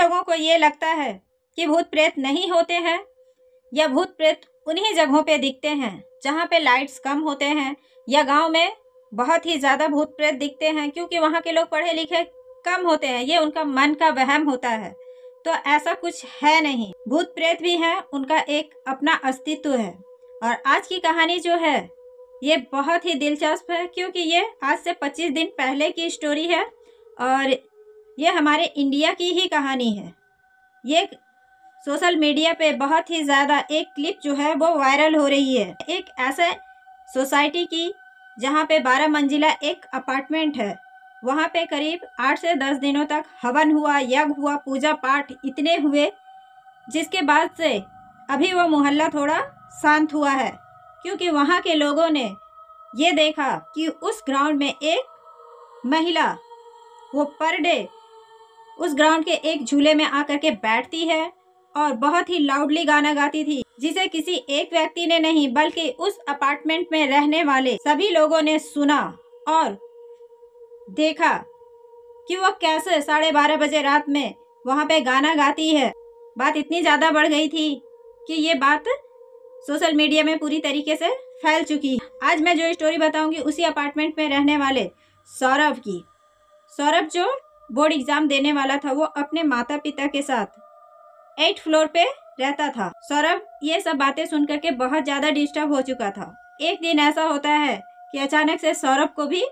लोगों को ये लगता है कि भूत प्रेत नहीं होते हैं या भूत प्रेत उन्हीं जगहों पे दिखते हैं जहाँ पे लाइट्स कम होते हैं, या गांव में बहुत ही ज़्यादा भूत प्रेत दिखते हैं क्योंकि वहाँ के लोग पढ़े लिखे कम होते हैं। ये उनका मन का वहम होता है। तो ऐसा कुछ है नहीं, भूत प्रेत भी हैं, उनका एक अपना अस्तित्व है। और आज की कहानी जो है ये बहुत ही दिलचस्प है क्योंकि ये आज से 25 दिन पहले की स्टोरी है और ये हमारे इंडिया की ही कहानी है। ये सोशल मीडिया पे बहुत ही ज़्यादा एक क्लिप जो है वो वायरल हो रही है। एक ऐसे सोसाइटी की जहाँ पे 12 मंजिला एक अपार्टमेंट है, वहाँ पे करीब 8 से 10 दिनों तक हवन हुआ, यज्ञ हुआ, पूजा पाठ इतने हुए, जिसके बाद से अभी वो मोहल्ला थोड़ा शांत हुआ है क्योंकि वहाँ के लोगों ने ये देखा कि उस ग्राउंड में एक महिला वो पर डे उस ग्राउंड के एक झूले में आकर के बैठती है और बहुत ही लाउडली गाना गाती थी, जिसे किसी एक व्यक्ति ने नहीं बल्कि उस अपार्टमेंट में रहने वाले सभी लोगों ने सुना और देखा कि वो कैसे 12:30 बजे रात में वहाँ पे गाना गाती है। बात इतनी ज़्यादा बढ़ गई थी कि ये बात सोशल मीडिया में पूरी तरीके से फैल चुकी है। आज मैं जो स्टोरी बताऊंगी उसी अपार्टमेंट में रहने वाले सौरभ की। सौरभ जो बोर्ड एग्जाम देने वाला था, वो अपने माता पिता के साथ 8th फ्लोर पे रहता था। सौरभ ये सब बातें सुन करके बहुत ज़्यादा डिस्टर्ब हो चुका था। एक दिन ऐसा होता है कि अचानक से सौरभ को भी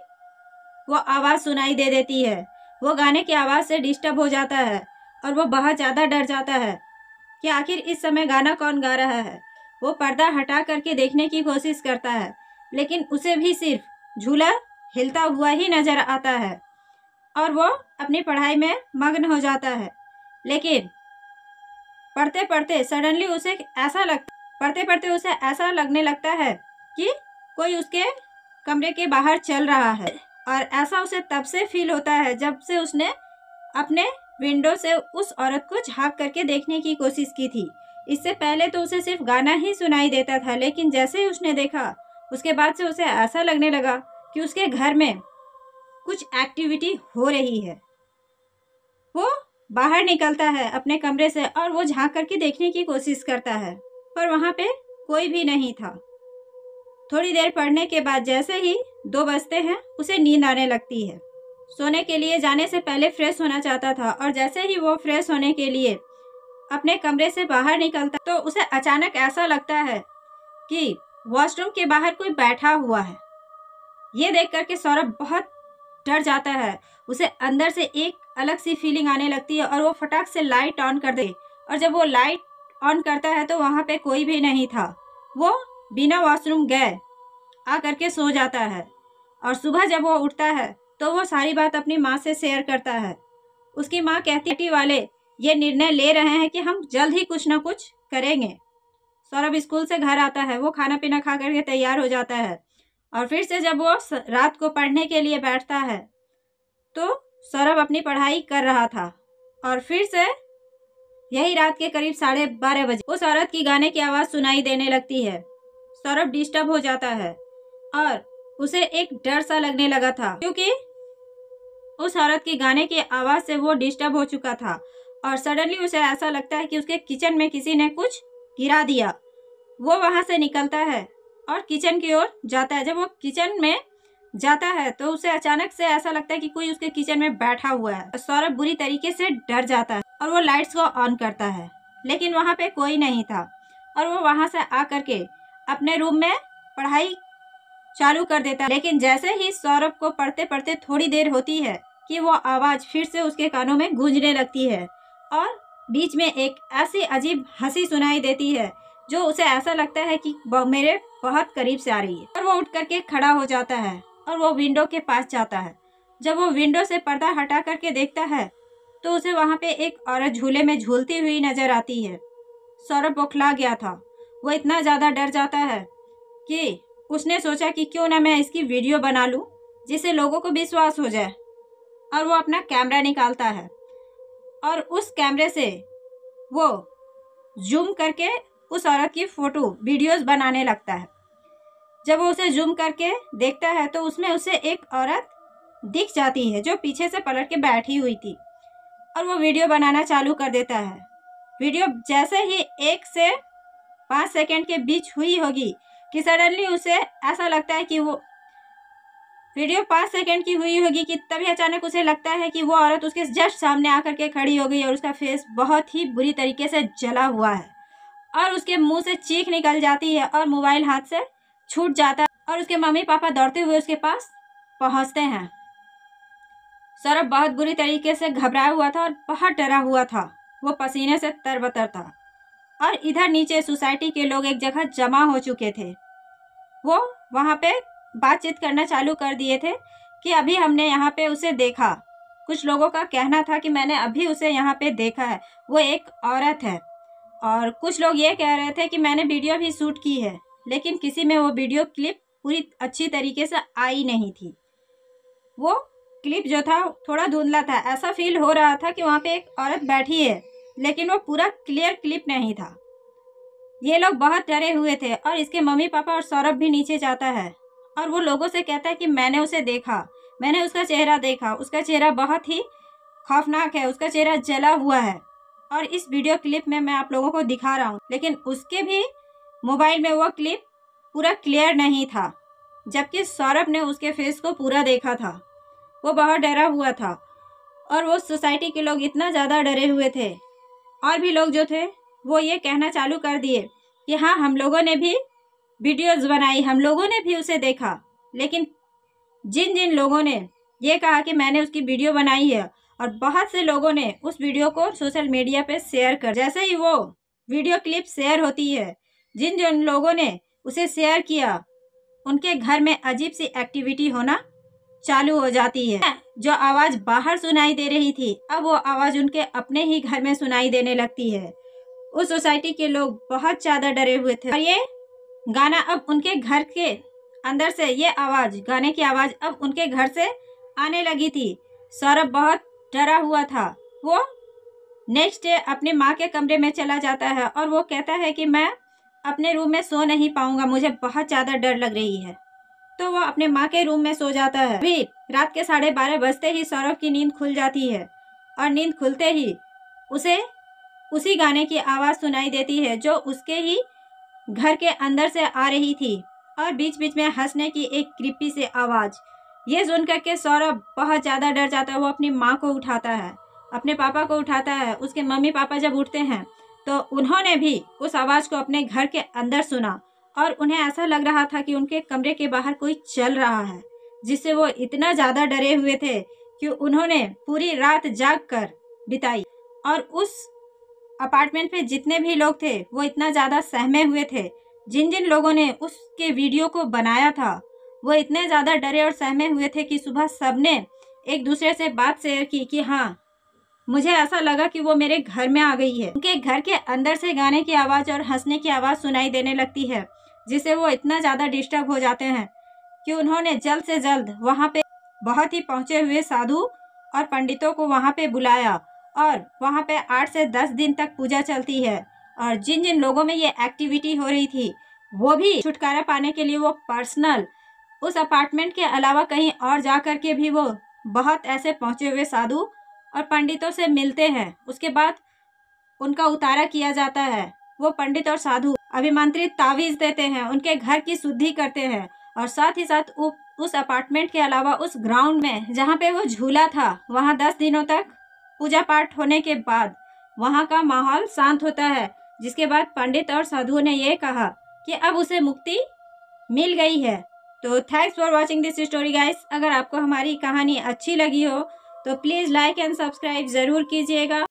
वो आवाज़ सुनाई दे देती है। वो गाने की आवाज़ से डिस्टर्ब हो जाता है और वो बहुत ज़्यादा डर जाता है कि आखिर इस समय गाना कौन गा रहा है। वो पर्दा हटा करके देखने की कोशिश करता है, लेकिन उसे भी सिर्फ झूला हिलता हुआ ही नज़र आता है और वो अपनी पढ़ाई में मग्न हो जाता है। लेकिन पढ़ते पढ़ते सडनली उसे ऐसा लगने लगता है कि कोई उसके कमरे के बाहर चल रहा है। और ऐसा उसे तब से फील होता है जब से उसने अपने विंडो से उस औरत को झांक करके देखने की कोशिश की थी। इससे पहले तो उसे सिर्फ गाना ही सुनाई देता था, लेकिन जैसे ही उसने देखा उसके बाद से उसे ऐसा लगने लगा कि उसके घर में कुछ एक्टिविटी हो रही है। वो बाहर निकलता है अपने कमरे से और वो झांक करके देखने की कोशिश करता है, पर वहाँ पे कोई भी नहीं था। थोड़ी देर पढ़ने के बाद जैसे ही 2 बजते हैं उसे नींद आने लगती है। सोने के लिए जाने से पहले फ्रेश होना चाहता था और जैसे ही वो फ्रेश होने के लिए अपने कमरे से बाहर निकलता तो उसे अचानक ऐसा लगता है कि वॉशरूम के बाहर कोई बैठा हुआ है। ये देख करके सौरभ बहुत डर जाता है। उसे अंदर से एक अलग सी फीलिंग आने लगती है और वो फटाक से लाइट ऑन कर दे, और जब वो लाइट ऑन करता है तो वहाँ पे कोई भी नहीं था। वो बिना वॉशरूम गए आ करके सो जाता है और सुबह जब वो उठता है तो वो सारी बात अपनी माँ से शेयर करता है। उसकी माँ कहती वाले ये निर्णय ले रहे हैं कि हम जल्द ही कुछ ना कुछ करेंगे। सौरभ स्कूल से घर आता है, वो खाना पीना खा करके तैयार हो जाता है और फिर से जब वो रात को पढ़ने के लिए बैठता है तो सौरभ अपनी पढ़ाई कर रहा था और फिर से यही रात के करीब 12:30 बजे उस औरत की गाने की आवाज़ सुनाई देने लगती है। सौरभ डिस्टर्ब हो जाता है और उसे एक डर सा लगने लगा था क्योंकि उस औरत की गाने की आवाज़ से वो डिस्टर्ब हो चुका था और सडनली उसे ऐसा लगता है कि उसके किचन में किसी ने कुछ गिरा दिया। वो वहाँ से निकलता है और किचन की ओर जाता है। जब वो किचन में जाता है तो उसे अचानक से ऐसा लगता है कि कोई उसके किचन में बैठा हुआ है। सौरभ बुरी तरीके से डर जाता है और वो लाइट्स को ऑन करता है, लेकिन वहाँ पे कोई नहीं था और वो वहाँ से आ करके अपने रूम में पढ़ाई चालू कर देता है। लेकिन जैसे ही सौरभ को पढ़ते पढ़ते थोड़ी देर होती है कि वो आवाज़ फिर से उसके कानों में गूंजने लगती है और बीच में एक ऐसी अजीब हंसी सुनाई देती है जो उसे ऐसा लगता है कि मेरे बहुत करीब से आ रही है। और वो उठ करके खड़ा हो जाता है और वो विंडो के पास जाता है। जब वो विंडो से पर्दा हटा करके देखता है तो उसे वहाँ पे एक औरत झूले में झूलती हुई नजर आती है। सौरभ बौखला गया था। वो इतना ज़्यादा डर जाता है कि उसने सोचा कि क्यों ना मैं इसकी वीडियो बना लूं जिससे लोगों को विश्वास हो जाए, और वो अपना कैमरा निकालता है और उस कैमरे से वो जूम करके उस औरत की फ़ोटो वीडियोस बनाने लगता है। जब वो उसे जूम करके देखता है तो उसमें उसे एक औरत दिख जाती है जो पीछे से पलट के बैठी हुई थी और वो वीडियो बनाना चालू कर देता है। वीडियो जैसे ही 1 से 5 सेकंड के बीच हुई होगी कि सडनली उसे ऐसा लगता है कि वो वीडियो 5 सेकंड की हुई होगी कि तभी अचानक उसे लगता है कि वो औरत उसके जस्ट सामने आकर के खड़ी हो गई और उसका फेस बहुत ही बुरी तरीके से जला हुआ है और उसके मुंह से चीख निकल जाती है और मोबाइल हाथ से छूट जाता है और उसके मम्मी पापा दौड़ते हुए उसके पास पहुंचते हैं। सौरभ बहुत बुरी तरीके से घबराया हुआ था और बहुत डरा हुआ था। वो पसीने से तरबतर था और इधर नीचे सोसाइटी के लोग एक जगह जमा हो चुके थे। वो वहाँ पे बातचीत करना चालू कर दिए थे कि अभी हमने यहाँ पे उसे देखा। कुछ लोगों का कहना था कि मैंने अभी उसे यहाँ पे देखा है, वो एक औरत है। और कुछ लोग ये कह रहे थे कि मैंने वीडियो भी शूट की है, लेकिन किसी में वो वीडियो क्लिप पूरी अच्छी तरीके से आई नहीं थी। वो क्लिप जो था थोड़ा धुंधला था। ऐसा फील हो रहा था कि वहाँ पे एक औरत बैठी है, लेकिन वो पूरा क्लियर क्लिप नहीं था। ये लोग बहुत डरे हुए थे और इसके मम्मी पापा और सौरभ भी नीचे जाता है और वो लोगों से कहता है कि मैंने उसे देखा, मैंने उसका चेहरा देखा, उसका चेहरा बहुत ही खौफनाक है, उसका चेहरा जला हुआ है और इस वीडियो क्लिप में मैं आप लोगों को दिखा रहा हूँ। लेकिन उसके भी मोबाइल में वो क्लिप पूरा क्लियर नहीं था, जबकि सौरभ ने उसके फेस को पूरा देखा था। वो बहुत डरा हुआ था और वो सोसाइटी के लोग इतना ज़्यादा डरे हुए थे। और भी लोग जो थे वो ये कहना चालू कर दिए कि हाँ, हम लोगों ने भी वीडियोस बनाई, हम लोगों ने भी उसे देखा। लेकिन जिन जिन लोगों ने ये कहा कि मैंने उसकी वीडियो बनाई है और बहुत से लोगों ने उस वीडियो को सोशल मीडिया पे शेयर कर, जैसे ही वो वीडियो क्लिप शेयर होती है, जिन जिन लोगों ने उसे शेयर किया उनके घर में अजीब सी एक्टिविटी होना चालू हो जाती है। जो आवाज़ बाहर सुनाई दे रही थी, अब वो आवाज़ उनके अपने ही घर में सुनाई देने लगती है। उस सोसाइटी के लोग बहुत ज़्यादा डरे हुए थे और ये गाना अब उनके घर के अंदर से, ये आवाज़, गाने की आवाज़ अब उनके घर से आने लगी थी। सौरभ बहुत डरा हुआ था। वो नेक्स्ट डे अपने माँ के कमरे में चला जाता है और वो कहता है कि मैं अपने रूम में सो नहीं पाऊंगा, मुझे बहुत ज़्यादा डर लग रही है। तो वो अपने माँ के रूम में सो जाता है। अभी रात के 12:30 बजते ही सौरभ की नींद खुल जाती है और नींद खुलते ही उसे उसी गाने की आवाज़ सुनाई देती है जो उसके ही घर के अंदर से आ रही थी और बीच बीच में हंसने की एक क्रीपी सी आवाज़। ये सुन करके सौरभ बहुत ज़्यादा डर जाता है। वो अपनी माँ को उठाता है, अपने पापा को उठाता है। उसके मम्मी पापा जब उठते हैं तो उन्होंने भी उस आवाज़ को अपने घर के अंदर सुना और उन्हें ऐसा लग रहा था कि उनके कमरे के बाहर कोई चल रहा है, जिससे वो इतना ज़्यादा डरे हुए थे कि उन्होंने पूरी रात जाग कर बिताई। और उस अपार्टमेंट पे जितने भी लोग थे वो इतना ज़्यादा सहमे हुए थे। जिन जिन लोगों ने उसके वीडियो को बनाया था वो इतने ज़्यादा डरे और सहमे हुए थे कि सुबह सबने एक दूसरे से बात शेयर की कि हाँ, मुझे ऐसा लगा कि वो मेरे घर में आ गई है। उनके घर के अंदर से गाने की आवाज़ और हंसने की आवाज़ सुनाई देने लगती है, जिससे वो इतना ज़्यादा डिस्टर्ब हो जाते हैं कि उन्होंने जल्द से जल्द वहाँ पे बहुत ही पहुँचे हुए साधु और पंडितों को वहाँ पे बुलाया और वहाँ पे 8 से 10 दिन तक पूजा चलती है। और जिन जिन लोगों में ये एक्टिविटी हो रही थी वो भी छुटकारा पाने के लिए वो पर्सनल उस अपार्टमेंट के अलावा कहीं और जा कर के भी वो बहुत ऐसे पहुँचे हुए साधु और पंडितों से मिलते हैं। उसके बाद उनका उतारा किया जाता है। वो पंडित और साधु अभिमंत्रित तावीज़ देते हैं, उनके घर की शुद्धि करते हैं और साथ ही साथ उस अपार्टमेंट के अलावा उस ग्राउंड में जहाँ पे वो झूला था वहाँ 10 दिनों तक पूजा पाठ होने के बाद वहाँ का माहौल शांत होता है। जिसके बाद पंडित और साधुओं ने ये कहा कि अब उसे मुक्ति मिल गई है। तो thanks for watching this story guys. अगर आपको हमारी कहानी अच्छी लगी हो तो प्लीज़ लाइक एंड सब्सक्राइब ज़रूर कीजिएगा।